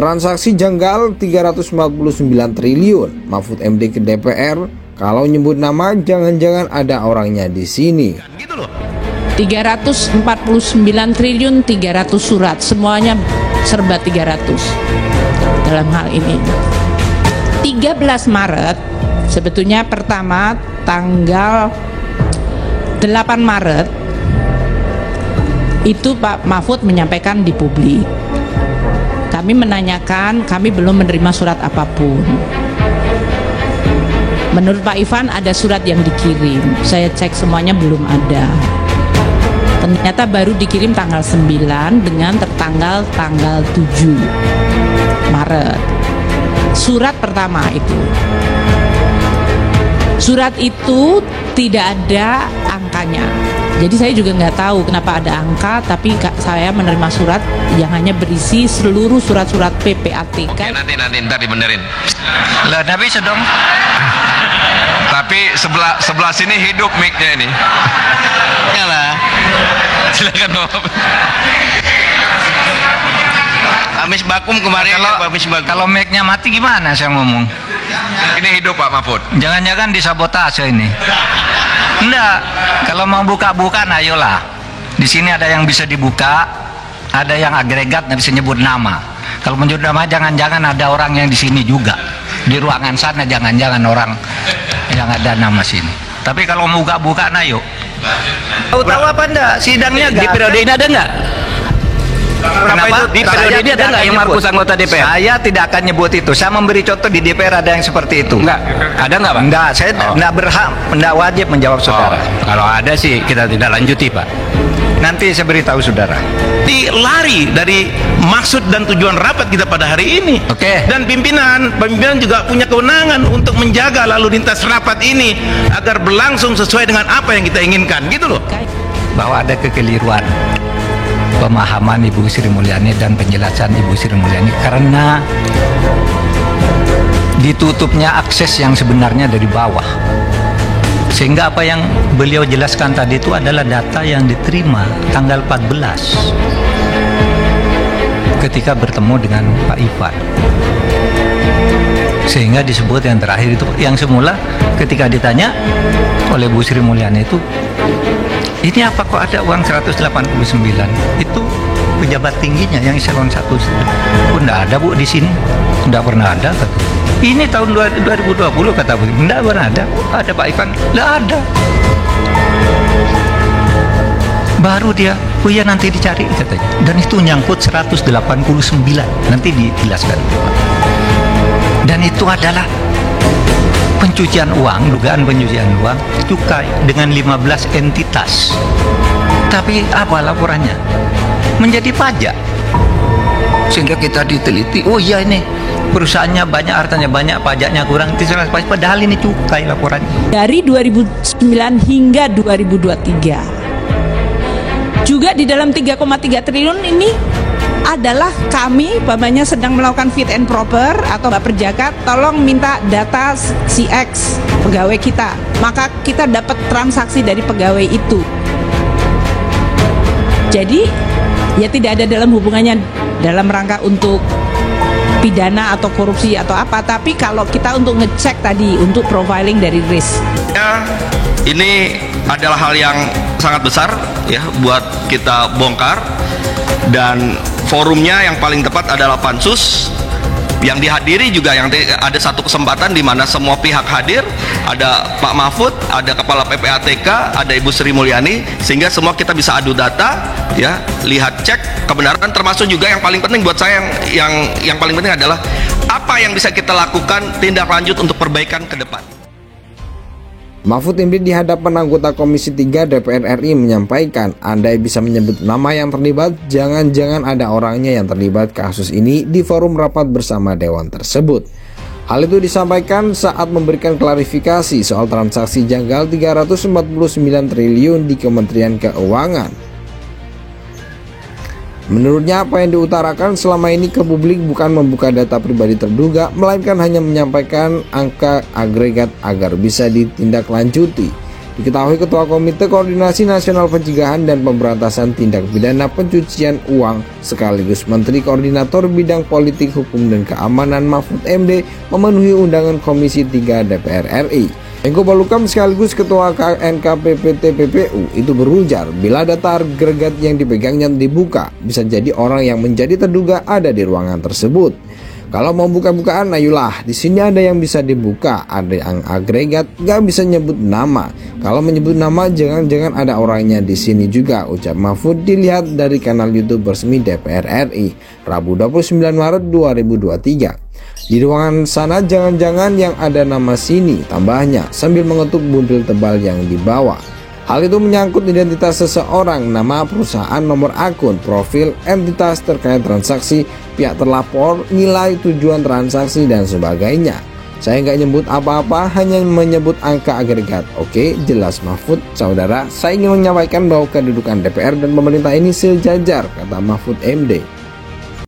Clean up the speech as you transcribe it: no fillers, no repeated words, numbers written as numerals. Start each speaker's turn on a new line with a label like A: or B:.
A: Transaksi janggal 349 triliun. Mahfud MD ke DPR, kalau nyebut nama jangan-jangan ada orangnya di sini.
B: 349 triliun 300 surat, semuanya serba 300 dalam hal ini. 13 Maret sebetulnya pertama tanggal 8 Maret itu Pak Mahfud menyampaikan di publik. Kami menanyakan, kami belum menerima surat apapun. Menurut Pak Ivan ada surat yang dikirim. Saya cek semuanya belum ada. Ternyata baru dikirim tanggal 9 dengan tertanggal tanggal 7 Maret. Surat pertama itu. Surat itu tidak ada angkanya. Jadi saya juga nggak tahu kenapa ada angka, tapi saya menerima surat yang hanya berisi seluruh surat-surat PPATK.
C: Oke, nanti ntar dibenerin.
D: Lah, tapi sedang.
C: Tapi sebelah sini hidup mic-nya ini.
D: Ya lah.
C: Silakan Bapak.
D: Habis vakum kemarin.
E: Kalau mic-nya mati gimana saya ngomong?
C: Ini hidup Pak Mahfud.
E: Jangan-jangan disabotase ini. Enggak, kalau mau buka-buka, nah ayolah. Di sini ada yang bisa dibuka, ada yang agregat, nggak bisa nyebut nama. Kalau menyebut nama, jangan-jangan ada orang yang di sini juga. Di ruangan sana, jangan-jangan orang yang ada nama sini. Tapi kalau mau buka-buka, nah yuk. Tahu apa enggak? Sidangnya
D: di periode ini ada enggak?
E: Kenapa?
D: Di periode ini ada nggak yang Markus anggota DPR?
E: Saya tidak akan nyebut itu. Saya memberi contoh di DPR ada yang seperti itu.
D: Enggak. Ada nggak, Pak?
E: Enggak, saya enggak berhak, enggak wajib menjawab saudara.
D: Kalau ada sih kita tidak lanjuti, Pak.
E: Nanti saya beritahu saudara.
F: Lari dari maksud dan tujuan rapat kita pada hari ini.
E: Oke.
F: Dan pimpinan juga punya kewenangan untuk menjaga lalu lintas rapat ini agar berlangsung sesuai dengan apa yang kita inginkan, gitu loh.
E: Bahwa ada kekeliruan pemahaman Ibu Sri Mulyani dan penjelasan Ibu Sri Mulyani karena ditutupnya akses yang sebenarnya dari bawah, sehingga apa yang beliau jelaskan tadi itu adalah data yang diterima tanggal 14 ketika bertemu dengan Pak Ivan, sehingga disebut yang terakhir itu yang semula ketika ditanya oleh Bu Sri Mulyani itu, ini apa kok ada uang 189? Itu pejabat tingginya yang eselon 1. Oh, enggak ada Bu di sini. Enggak pernah ada kata. Ini tahun 2020 kata Bu. Enggak pernah ada. Oh, ada Pak Ivan. Enggak ada. Baru dia, oh iya nanti dicari katanya. Dan itu nyangkut 189. Nanti dijelaskan. Dan itu adalah pencucian uang, dugaan pencucian uang, cukai dengan 15 entitas. Tapi apa laporannya? Menjadi pajak. Sehingga kita diteliti, oh iya ini perusahaannya banyak, hartanya banyak, pajaknya kurang, padahal ini cukai laporannya.
B: Dari 2009 hingga 2023. Juga di dalam 3,3 triliun ini adalah kami umpamanya sedang melakukan fit and proper atau Mbak Perjaka tolong minta data si X pegawai kita, maka kita dapat transaksi dari pegawai itu. Jadi ya tidak ada dalam hubungannya dalam rangka untuk pidana atau korupsi atau apa, tapi kalau kita untuk ngecek tadi untuk profiling dari risk.
C: Ya, ini adalah hal yang sangat besar ya buat kita bongkar, dan forumnya yang paling tepat adalah pansus yang dihadiri juga, yang ada satu kesempatan di mana semua pihak hadir, ada Pak Mahfud, ada Kepala PPATK, ada Ibu Sri Mulyani, sehingga semua kita bisa adu data ya, lihat cek kebenaran, termasuk juga yang paling penting buat saya yang paling penting adalah apa yang bisa kita lakukan tindak lanjut untuk perbaikan ke depan.
A: Mahfud MD di hadapan anggota Komisi 3 DPR RI menyampaikan, andai bisa menyebut nama yang terlibat, jangan-jangan ada orangnya yang terlibat kasus ini di forum rapat bersama Dewan tersebut. Hal itu disampaikan saat memberikan klarifikasi soal transaksi janggal 349 triliun di Kementerian Keuangan. Menurutnya apa yang diutarakan selama ini ke publik bukan membuka data pribadi terduga, melainkan hanya menyampaikan angka agregat agar bisa ditindaklanjuti. Diketahui Ketua Komite Koordinasi Nasional Pencegahan dan Pemberantasan Tindak Pidana Pencucian Uang sekaligus Menteri Koordinator Bidang Politik, Hukum, dan Keamanan Mahfud MD memenuhi undangan Komisi 3 DPR RI. Menko Polhukam sekaligus Ketua KNKPPT PPU itu berujar bila data agregat yang dipegangnya dibuka, bisa jadi orang yang menjadi terduga ada di ruangan tersebut. Kalau mau buka-bukaan, ayolah, di sini ada yang bisa dibuka, ada yang agregat, gak bisa nyebut nama. Kalau menyebut nama, jangan-jangan ada orangnya di sini juga, ucap Mahfud dilihat dari kanal YouTube resmi DPR RI, Rabu 29 Maret 2023. Di ruangan sana jangan-jangan yang ada nama sini, tambahnya sambil mengetuk bundel tebal yang dibawa. Hal itu menyangkut identitas seseorang, nama, perusahaan, nomor akun, profil, entitas terkait transaksi, pihak terlapor, nilai, tujuan transaksi, dan sebagainya. Saya nggak nyebut apa-apa, hanya menyebut angka agregat. Oke, jelas Mahfud. Saudara, saya ingin menyampaikan bahwa kedudukan DPR dan pemerintah ini sejajar, kata Mahfud MD.